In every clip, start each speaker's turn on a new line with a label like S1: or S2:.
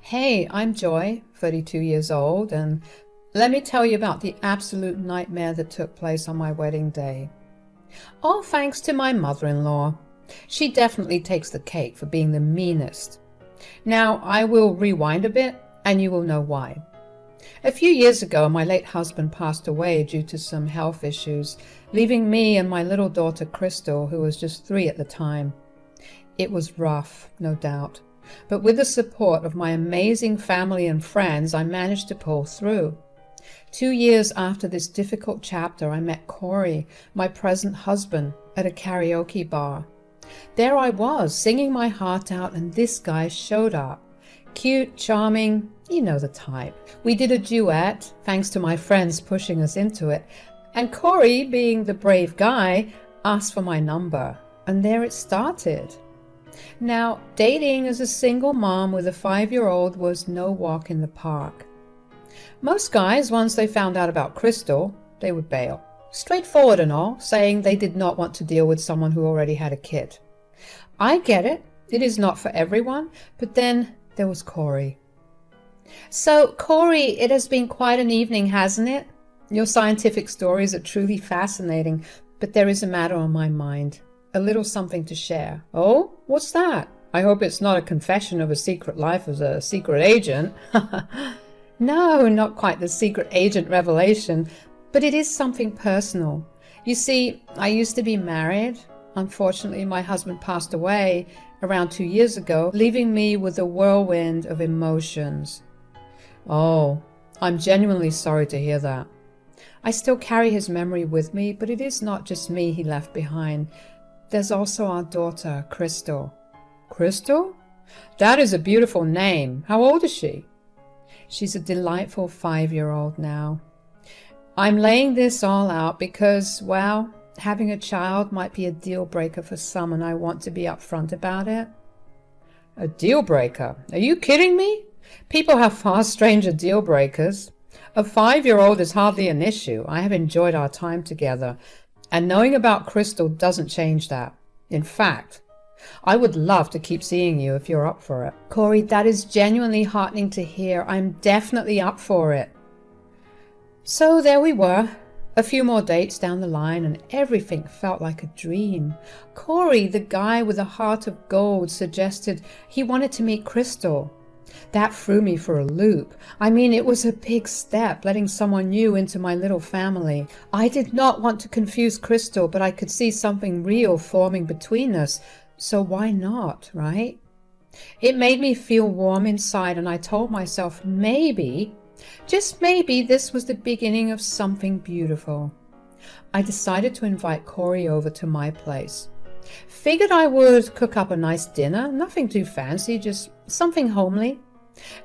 S1: Hey, I'm Joy, 32 years old, and let me tell you about the absolute nightmare that took place on my wedding day. All thanks to my mother-in-law. She definitely takes the cake for being the meanest. Now, I will rewind a bit, and you will know why. A few years ago, my late husband passed away due to some health issues, leaving me and my little daughter Crystal, who was just 3 at the time. It was rough, no doubt. But with the support of my amazing family and friends, I managed to pull through. 2 years after this difficult chapter, I met Corey, my present husband, at a karaoke bar. There I was, singing my heart out, and this guy showed up. Cute, charming, you know the type. We did a duet, thanks to my friends pushing us into it, and Corey, being the brave guy, asked for my number, and there it started. Now, dating as a single mom with a 5-year-old was no walk in the park. Most guys, once they found out about Crystal, they would bail. Straightforward and all, saying they did not want to deal with someone who already had a kid. I get it. It is not for everyone. But then there was Corey. So, Corey, it has been quite an evening, hasn't it? Your scientific stories are truly fascinating, but there is a matter on my mind. A little something to share. Oh, what's that? I hope it's not a confession of a secret life as a secret agent. No, not quite the secret agent revelation, but it is something personal. You see, I used to be married. Unfortunately, my husband passed away around 2 years ago, leaving me with a whirlwind of emotions. Oh, I'm genuinely sorry to hear that. I still carry his memory with me, but it is not just me he left behind. There's also our daughter, Crystal. Crystal? That is a beautiful name. How old is she? She's a delightful 5-year-old now. I'm laying this all out because, well, having a child might be a deal breaker for some, and I want to be upfront about it. A deal breaker? Are you kidding me? People have far stranger deal breakers. A 5-year-old is hardly an issue. I have enjoyed our time together. And knowing about Crystal doesn't change that. In fact, I would love to keep seeing you if you're up for it. Corey, that is genuinely heartening to hear. I'm definitely up for it. So there we were. A few more dates down the line and everything felt like a dream. Corey, the guy with a heart of gold, suggested he wanted to meet Crystal. That threw me for a loop. I mean, it was a big step, letting someone new into my little family. I did not want to confuse Crystal, but I could see something real forming between us, so why not, right? It made me feel warm inside, and I told myself maybe, just maybe, this was the beginning of something beautiful. I decided to invite Corey over to my place. Figured I would cook up a nice dinner, nothing too fancy, just something homely.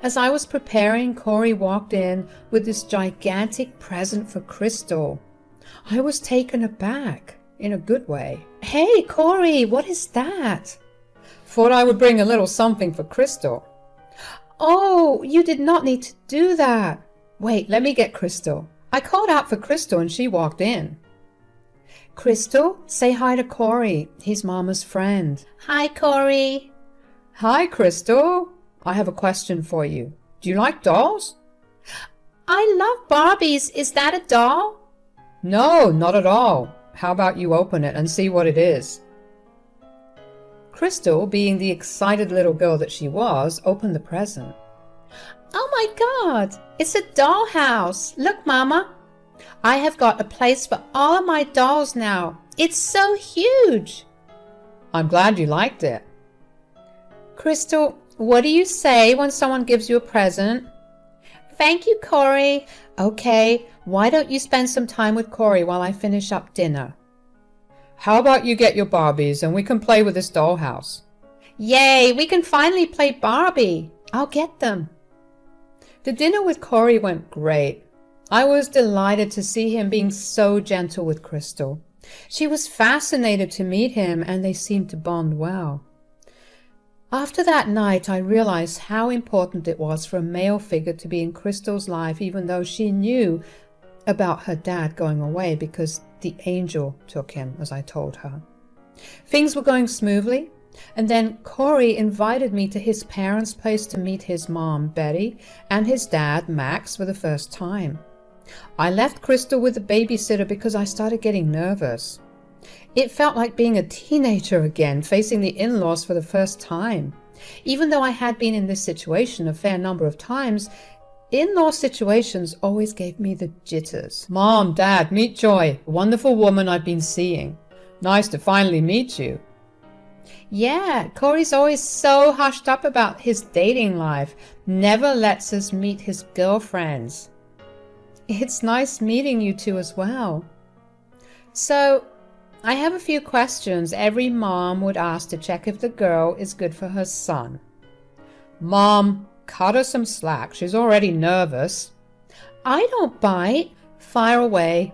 S1: As I was preparing, Corey walked in with this gigantic present for Crystal. I was taken aback, in a good way. Hey, Corey, what is that? Thought I would bring a little something for Crystal. Oh, you did not need to do that. Wait, let me get Crystal. I called out for Crystal and she walked in. Crystal, say hi to Corey. He's Mama's friend.
S2: Hi, Corey.
S1: Hi, Crystal. I have a question for you. Do you like dolls?
S2: I love Barbies. Is that a doll?
S1: No, not at all. How about you open it and see what it is? Crystal, being the excited little girl that she was, opened the present.
S2: Oh my God, it's a dollhouse. Look, Mama. I have got a place for all of my dolls now. It's so huge.
S1: I'm glad you liked it.
S2: Crystal, what do you say when someone gives you a present? Thank you, Corey. Okay, why don't you spend some time with Corey while I finish up dinner?
S1: How about you get your Barbies and we can play with this dollhouse?
S2: Yay, we can finally play Barbie. I'll get them.
S1: The dinner with Corey went great. I was delighted to see him being so gentle with Crystal. She was fascinated to meet him and they seemed to bond well. After that night, I realized how important it was for a male figure to be in Crystal's life, even though she knew about her dad going away because the angel took him, as I told her. Things were going smoothly. And then Corey invited me to his parents' place to meet his mom, Betty, and his dad, Max, for the first time. I left Crystal with the babysitter because I started getting nervous. It felt like being a teenager again, facing the in-laws for the first time. Even though I had been in this situation a fair number of times, in-law situations always gave me the jitters. Mom, Dad, meet Joy, a wonderful woman I've been seeing. Nice to finally meet you.
S2: Yeah, Corey's always so hushed up about his dating life. Never lets us meet his girlfriends.
S1: It's nice meeting you two as well.
S2: So, I have a few questions every mom would ask to check if the girl is good for her son.
S1: Mom, cut her some slack. She's already nervous.
S2: I don't bite. Fire away.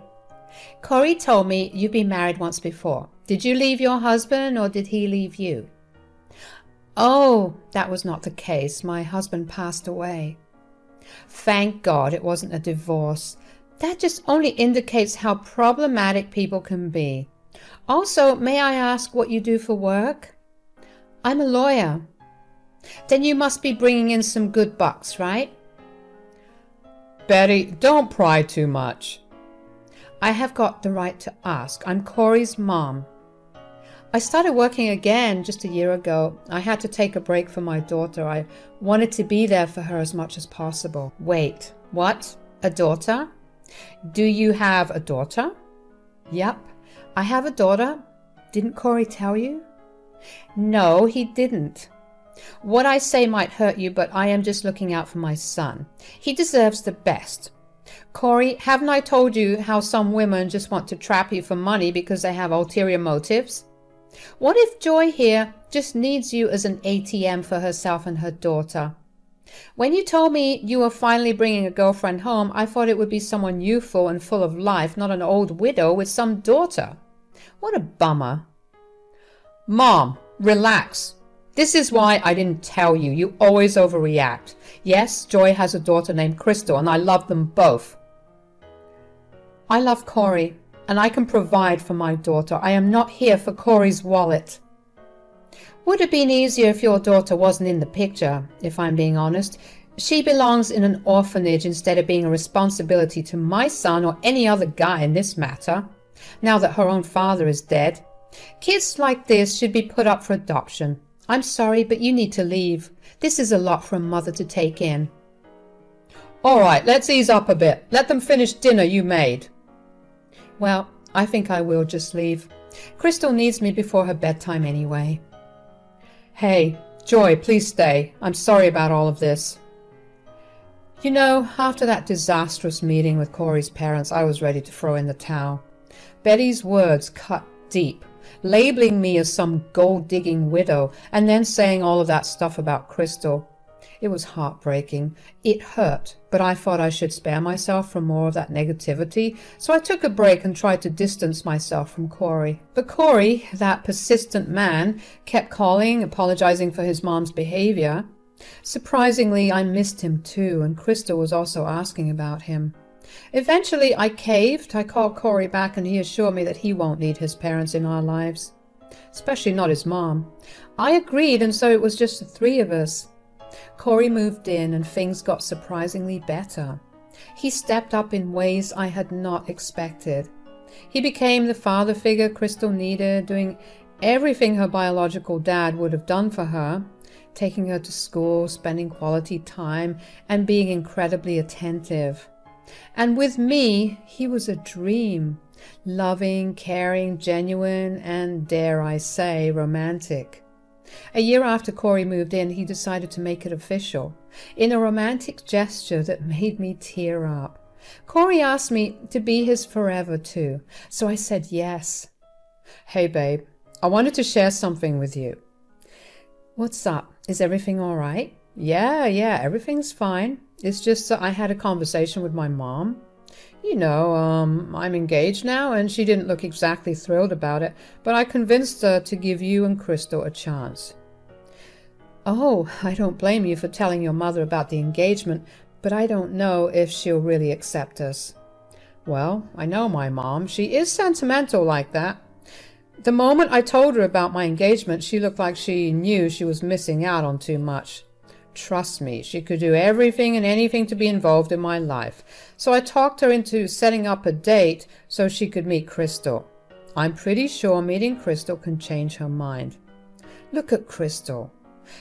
S2: Corey told me you've been married once before. Did you leave your husband or did he leave you?
S1: Oh, that was not the case. My husband passed away.
S2: Thank God it wasn't a divorce. That just only indicates how problematic people can be. Also, may I ask what you do for work?
S1: I'm a lawyer.
S2: Then you must be bringing in some good bucks, right?
S1: Betty, don't pry too much.
S2: I have got the right to ask. I'm Corey's mom.
S1: I started working again just a year ago. I had to take a break for my daughter. I wanted to be there for her as much as possible.
S2: Wait, what? A daughter? Do you have a daughter?
S1: Yep, I have a daughter. Didn't Corey tell you?
S2: No, he didn't. What I say might hurt you, but I am just looking out for my son. He deserves the best. Corey, haven't I told you how some women just want to trap you for money because they have ulterior motives? What if Joy here just needs you as an ATM for herself and her daughter? When you told me you were finally bringing a girlfriend home, I thought it would be someone youthful and full of life, not an old widow with some daughter. What a bummer.
S1: Mom, relax. This is why I didn't tell you. You always overreact. Yes, Joy has a daughter named Crystal, and I love them both. I love Corey, and I can provide for my daughter. I am not here for Corey's wallet.
S2: Would have been easier if your daughter wasn't in the picture, if I'm being honest. She belongs in an orphanage instead of being a responsibility to my son or any other guy in this matter, now that her own father is dead. Kids like this should be put up for adoption. I'm sorry, but you need to leave. This is a lot for a mother to take in.
S1: All right, let's ease up a bit. Let them finish dinner you made.
S2: Well, I think I will just leave. Crystal needs me before her bedtime anyway.
S1: Hey, Joy, please stay. I'm sorry about all of this. You know, after that disastrous meeting with Corey's parents, I was ready to throw in the towel. Betty's words cut deep, labeling me as some gold-digging widow, and then saying all of that stuff about Crystal. It was heartbreaking. It hurt, but I thought I should spare myself from more of that negativity, so I took a break and tried to distance myself from Corey. But Corey, that persistent man, kept calling, apologizing for his mom's behavior. Surprisingly, I missed him too, and Crystal was also asking about him. Eventually, I caved. I called Corey back, and he assured me that he won't need his parents in our lives, especially not his mom. I agreed, and so it was just the three of us. Corey moved in, and things got surprisingly better. He stepped up in ways I had not expected. He became the father figure Crystal needed, doing everything her biological dad would have done for her, taking her to school, spending quality time, and being incredibly attentive. And with me, he was a dream, loving, caring, genuine, and, dare I say, romantic. A year after Corey moved in, he decided to make it official, in a romantic gesture that made me tear up. Corey asked me to be his forever too, so I said yes. Hey babe, I wanted to share something with you. What's up? Is everything all right? Yeah, everything's fine. It's just that I had a conversation with my mom. You know, I'm engaged now, and she didn't look exactly thrilled about it, but I convinced her to give you and Crystal a chance. Oh, I don't blame you for telling your mother about the engagement, but I don't know if she'll really accept us. Well, I know my mom. She is sentimental like that. The moment I told her about my engagement, she looked like she knew she was missing out on too much. Trust me, she could do everything and anything to be involved in my life. So I talked her into setting up a date so she could meet Crystal. I'm pretty sure meeting Crystal can change her mind. Look at Crystal.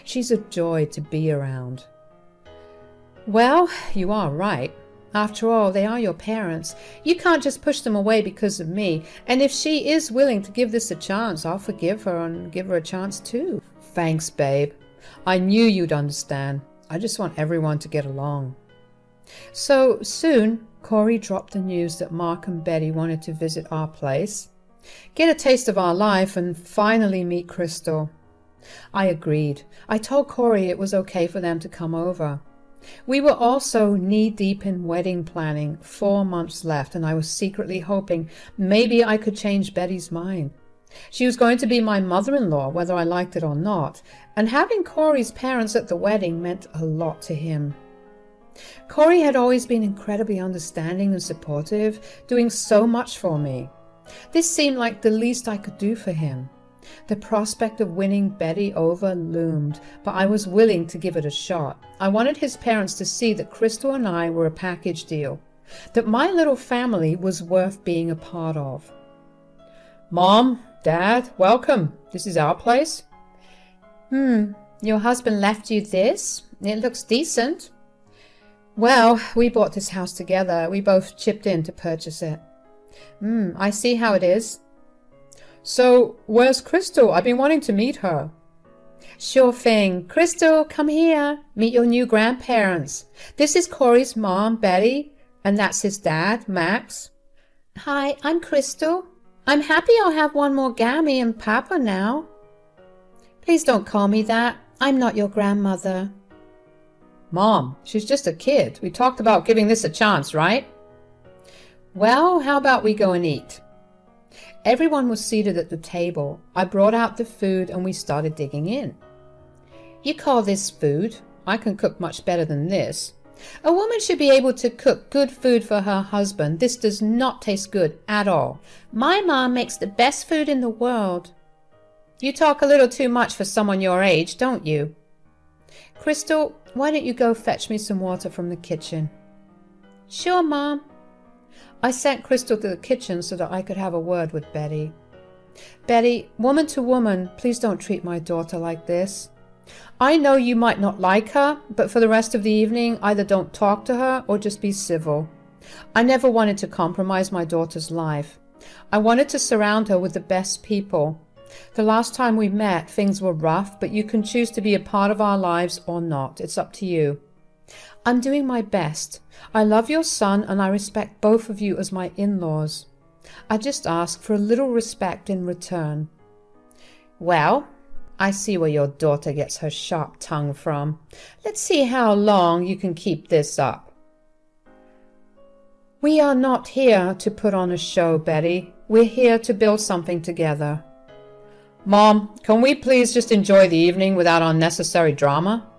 S1: She's a joy to be around. Well, you are right. After all, they are your parents. You can't just push them away because of me. And if she is willing to give this a chance, I'll forgive her and give her a chance too. Thanks, babe. I knew you'd understand. I just want everyone to get along. So soon, Corey dropped the news that Mark and Betty wanted to visit our place, get a taste of our life, and finally meet Crystal. I agreed. I told Corey it was okay for them to come over. We were also knee-deep in wedding planning, 4 months left, and I was secretly hoping maybe I could change Betty's mind. She was going to be my mother-in-law, whether I liked it or not, and having Corey's parents at the wedding meant a lot to him. Corey had always been incredibly understanding and supportive, doing so much for me. This seemed like the least I could do for him. The prospect of winning Betty over loomed, but I was willing to give it a shot. I wanted his parents to see that Crystal and I were a package deal, that my little family was worth being a part of. Mom, Dad, welcome. This is our place.
S2: Your husband left you this? It looks decent.
S1: Well, we bought this house together. We both chipped in to purchase it.
S2: I see how it is.
S1: So, where's Crystal? I've been wanting to meet her.
S2: Sure thing. Crystal, come here. Meet your new grandparents. This is Corey's mom, Betty, and that's his dad, Max. Hi, I'm Crystal. I'm happy I'll have one more Gammy and Papa now. Please don't call me that. I'm not your grandmother.
S1: Mom, she's just a kid. We talked about giving this a chance, right?
S2: Well, how about we go and eat?
S1: Everyone was seated at the table. I brought out the food and we started digging in.
S2: You call this food? I can cook much better than this. A woman should be able to cook good food for her husband. This does not taste good at all. My mom makes the best food in the world. You talk a little too much for someone your age, don't you?
S1: Crystal, why don't you go fetch me some water from the kitchen?
S2: Sure, Mom.
S1: I sent Crystal to the kitchen so that I could have a word with Betty. Betty, woman to woman, please don't treat my daughter like this. I know you might not like her, but for the rest of the evening, either don't talk to her or just be civil. I never wanted to compromise my daughter's life. I wanted to surround her with the best people. The last time we met, things were rough, but you can choose to be a part of our lives or not. It's up to you. I'm doing my best. I love your son and I respect both of you as my in-laws. I just ask for a little respect in return.
S2: Well, I see where your daughter gets her sharp tongue from. Let's see how long you can keep this up.
S1: We are not here to put on a show, Betty. We're here to build something together. Mom, can we please just enjoy the evening without unnecessary drama?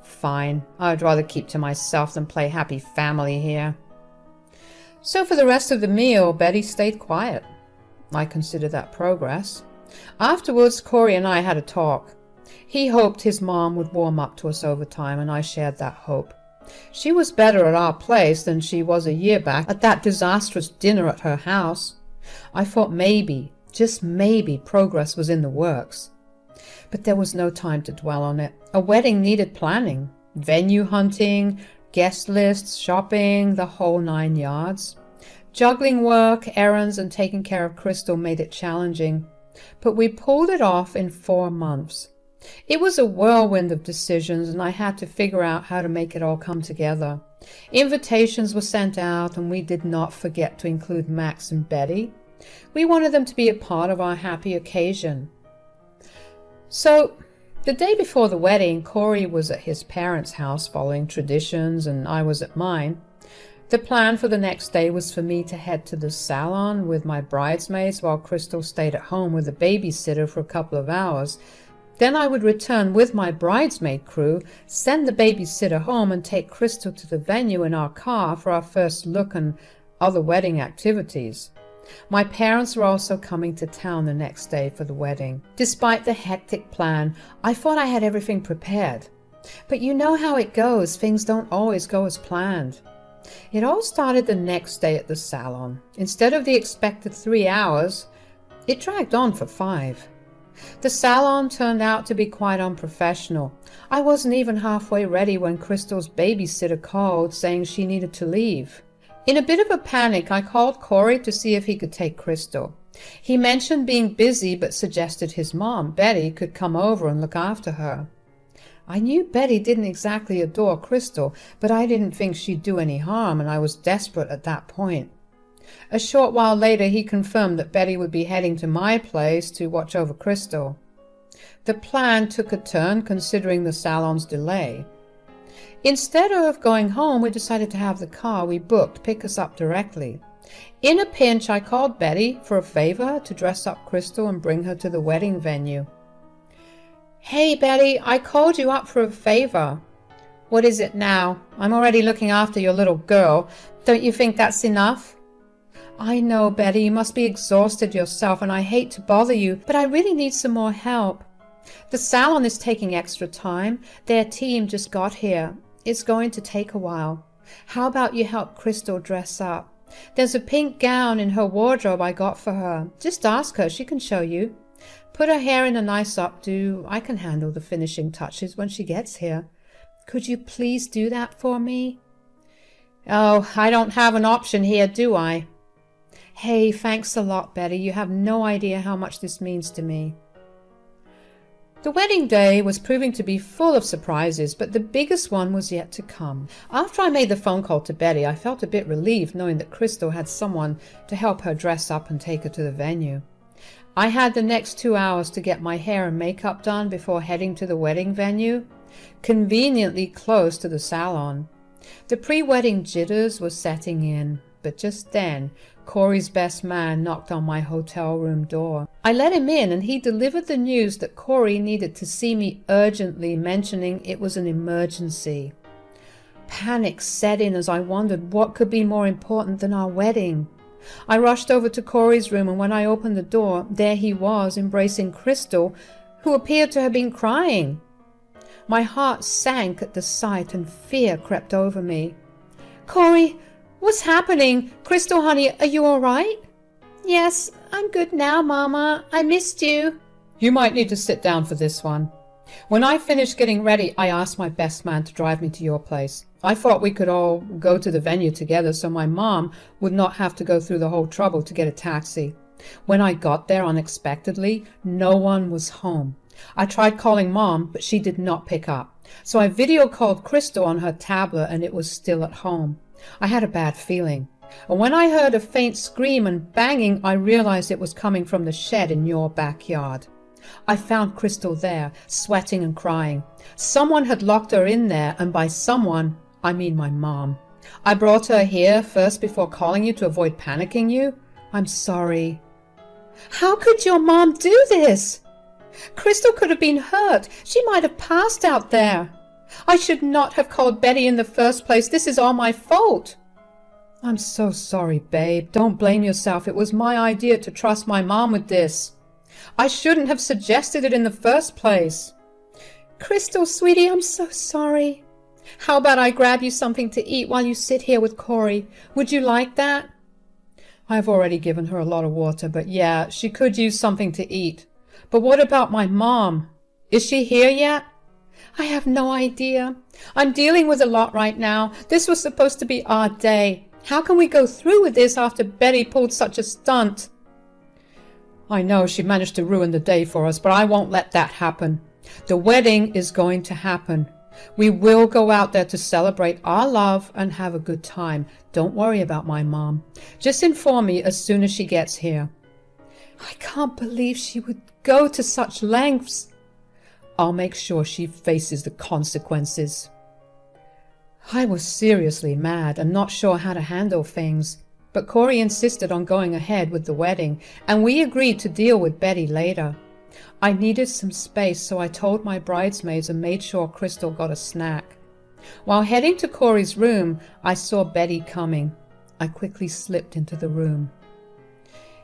S1: Fine. I'd rather keep to myself than play happy family here. So for the rest of the meal, Betty stayed quiet. I consider that progress. Afterwards, Corey and I had a talk. He hoped his mom would warm up to us over time, and I shared that hope. She was better at our place than she was a year back at that disastrous dinner at her house. I thought maybe, just maybe, progress was in the works. But there was no time to dwell on it. A wedding needed planning, venue hunting, guest lists, shopping, the whole 9 yards. Juggling work, errands, and taking care of Crystal made it challenging. But we pulled it off in 4 months. It was a whirlwind of decisions, and I had to figure out how to make it all come together. Invitations were sent out, and we did not forget to include Max and Betty. We wanted them to be a part of our happy occasion. So, the day before the wedding, Corey was at his parents' house following traditions, and I was at mine. The plan for the next day was for me to head to the salon with my bridesmaids while Crystal stayed at home with a babysitter for a couple of hours. Then I would return with my bridesmaid crew, send the babysitter home, and take Crystal to the venue in our car for our first look and other wedding activities. My parents were also coming to town the next day for the wedding. Despite the hectic plan, I thought I had everything prepared. But you know how it goes, things don't always go as planned. It all started the next day at the salon. Instead of the expected 3 hours, it dragged on for 5. The salon turned out to be quite unprofessional. I wasn't even halfway ready when Crystal's babysitter called saying she needed to leave. In a bit of a panic, I called Corey to see if he could take Crystal. He mentioned being busy but suggested his mom, Betty, could come over and look after her. I knew Betty didn't exactly adore Crystal, but I didn't think she'd do any harm, and I was desperate at that point. A short while later, he confirmed that Betty would be heading to my place to watch over Crystal. The plan took a turn considering the salon's delay. Instead of going home, we decided to have the car we booked pick us up directly. In a pinch, I called Betty for a favor to dress up Crystal and bring her to the wedding venue. "Hey, Betty, I called you up for a favor." "What is it now? I'm already looking after your little girl. Don't you think that's enough?" "I know, Betty, you must be exhausted yourself, and I hate to bother you, but I really need some more help. The salon is taking extra time. Their team just got here. It's going to take a while. How about you help Crystal dress up? There's a pink gown in her wardrobe I got for her. Just ask her, she can show you. Put her hair in a nice updo. I can handle the finishing touches when she gets here. Could you please do that for me?" "Oh, I don't have an option here, do I?" "Hey, thanks a lot, Betty. You have no idea how much this means to me." The wedding day was proving to be full of surprises, but the biggest one was yet to come. After I made the phone call to Betty, I felt a bit relieved knowing that Crystal had someone to help her dress up and take her to the venue. I had the next 2 hours to get my hair and makeup done before heading to the wedding venue, conveniently close to the salon. The pre-wedding jitters were setting in, but just then, Corey's best man knocked on my hotel room door. I let him in, and he delivered the news that Corey needed to see me urgently, mentioning it was an emergency. Panic set in as I wondered what could be more important than our wedding. I rushed over to Corey's room, and when I opened the door, there he was, embracing Crystal, who appeared to have been crying. My heart sank at the sight, and fear crept over me. "Corey, what's happening? Crystal, honey, are you all right?" "Yes, I'm good now, Mama. I missed you." "You might need to sit down for this one." When I finished getting ready, I asked my best man to drive me to your place. I thought we could all go to the venue together so my mom would not have to go through the whole trouble to get a taxi. When I got there unexpectedly, no one was home. I tried calling Mom, but she did not pick up. So I video called Crystal on her tablet, and it was still at home. I had a bad feeling. And when I heard a faint scream and banging, I realized it was coming from the shed in your backyard. I found Crystal there, sweating and crying. Someone had locked her in there, and by someone, I mean my mom. I brought her here first before calling you to avoid panicking you. I'm sorry. How could your mom do this? Crystal could have been hurt. She might have passed out there. I should not have called Betty in the first place. This is all my fault. I'm so sorry, babe. Don't blame yourself. It was my idea to trust my mom with this. I shouldn't have suggested it in the first place. Crystal, sweetie, I'm so sorry. How about I grab you something to eat while you sit here with Corey? Would you like that? I've already given her a lot of water, but yeah, she could use something to eat. But what about my mom? Is she here yet? I have no idea. I'm dealing with a lot right now. This was supposed to be our day. How can we go through with this after Betty pulled such a stunt? I know she managed to ruin the day for us, but I won't let that happen. The wedding is going to happen. We will go out there to celebrate our love and have a good time. Don't worry about my mom. Just inform me as soon as she gets here. I can't believe she would go to such lengths. I'll make sure she faces the consequences. I was seriously mad and not sure how to handle things. But Corey insisted on going ahead with the wedding, and we agreed to deal with Betty later. I needed some space, so I told my bridesmaids and made sure Crystal got a snack. While heading to Corey's room, I saw Betty coming. I quickly slipped into the room.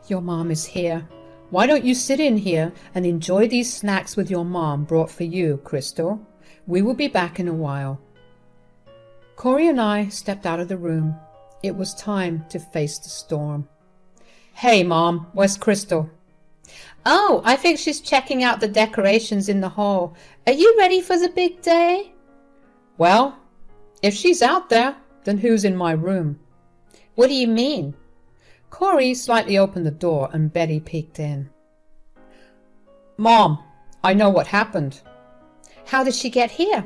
S1: Your mom is here. Why don't you sit in here and enjoy these snacks with your mom brought for you, Crystal? We will be back in a while. Corey and I stepped out of the room. It was time to face the storm. Hey, Mom, where's Crystal?
S2: Oh, I think she's checking out the decorations in the hall. Are you ready for the big day?
S1: Well, if she's out there, then who's in my room?
S2: What do you mean?
S1: Corey slightly opened the door and Betty peeked in. Mom, I know what happened.
S2: How did she get here?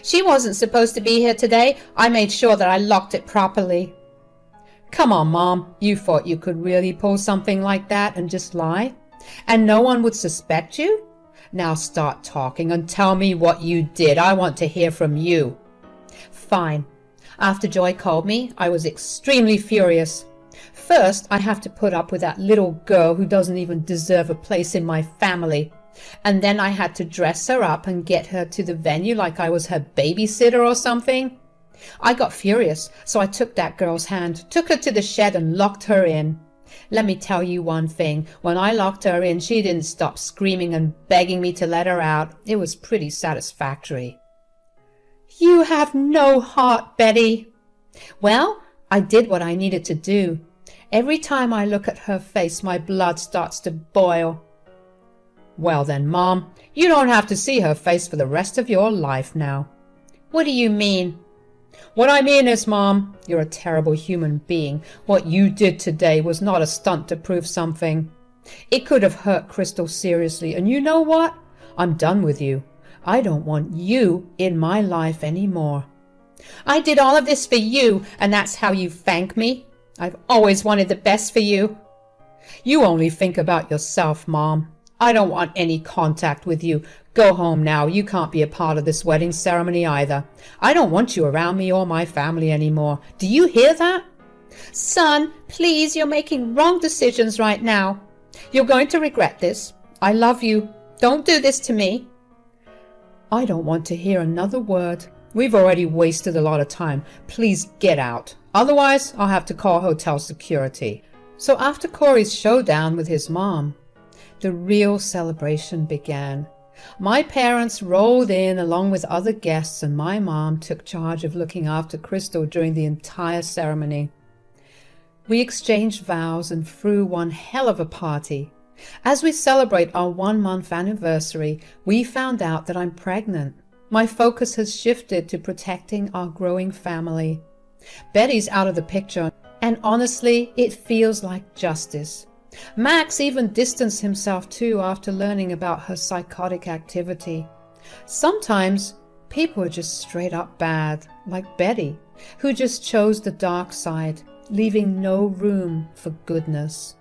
S2: She wasn't supposed to be here today. I made sure that I locked it properly.
S1: Come on, Mom. You thought you could really pull something like that and just lie? And no one would suspect you? Now start talking and tell me what you did. I want to hear from you.
S2: Fine. After Joy called me, I was extremely furious. First, I have to put up with that little girl who doesn't even deserve a place in my family. And then I had to dress her up and get her to the venue like I was her babysitter or something. I got furious, so I took that girl's hand, took her to the shed and locked her in. Let me tell you one thing. When I locked her in, she didn't stop screaming and begging me to let her out. It was pretty satisfactory.
S1: You have no heart, Betty.
S2: Well, I did what I needed to do.
S1: Every time I look at her face, my blood starts to boil. Well then, Mom, you don't have to see her face for the rest of your life now.
S2: What do you mean?
S1: What I mean is, Mom, you're a terrible human being. What you did today was not a stunt to prove something. It could have hurt Crystal seriously, and you know what? I'm done with you. I don't want you in my life anymore.
S2: I did all of this for you, and that's how you thank me? I've always wanted the best for you.
S1: You only think about yourself, Mom. I don't want any contact with you. Go home now. You can't be a part of this wedding ceremony either. I don't want you around me or my family anymore. Do you hear that?
S2: Son, please, you're making wrong decisions right now.
S1: You're going to regret this. I love you.
S2: Don't do this to me.
S1: I don't want to hear another word. We've already wasted a lot of time. Please get out. Otherwise, I'll have to call hotel security. So after Corey's showdown with his mom, the real celebration began. My parents rolled in along with other guests, and my mom took charge of looking after Crystal during the entire ceremony. We exchanged vows and threw one hell of a party. As we celebrate our 1-month anniversary, we found out that I'm pregnant. My focus has shifted to protecting our growing family. Betty's out of the picture, and honestly, it feels like justice. Max even distanced himself too after learning about her psychotic activity. Sometimes people are just straight up bad, like Betty, who just chose the dark side, leaving no room for goodness.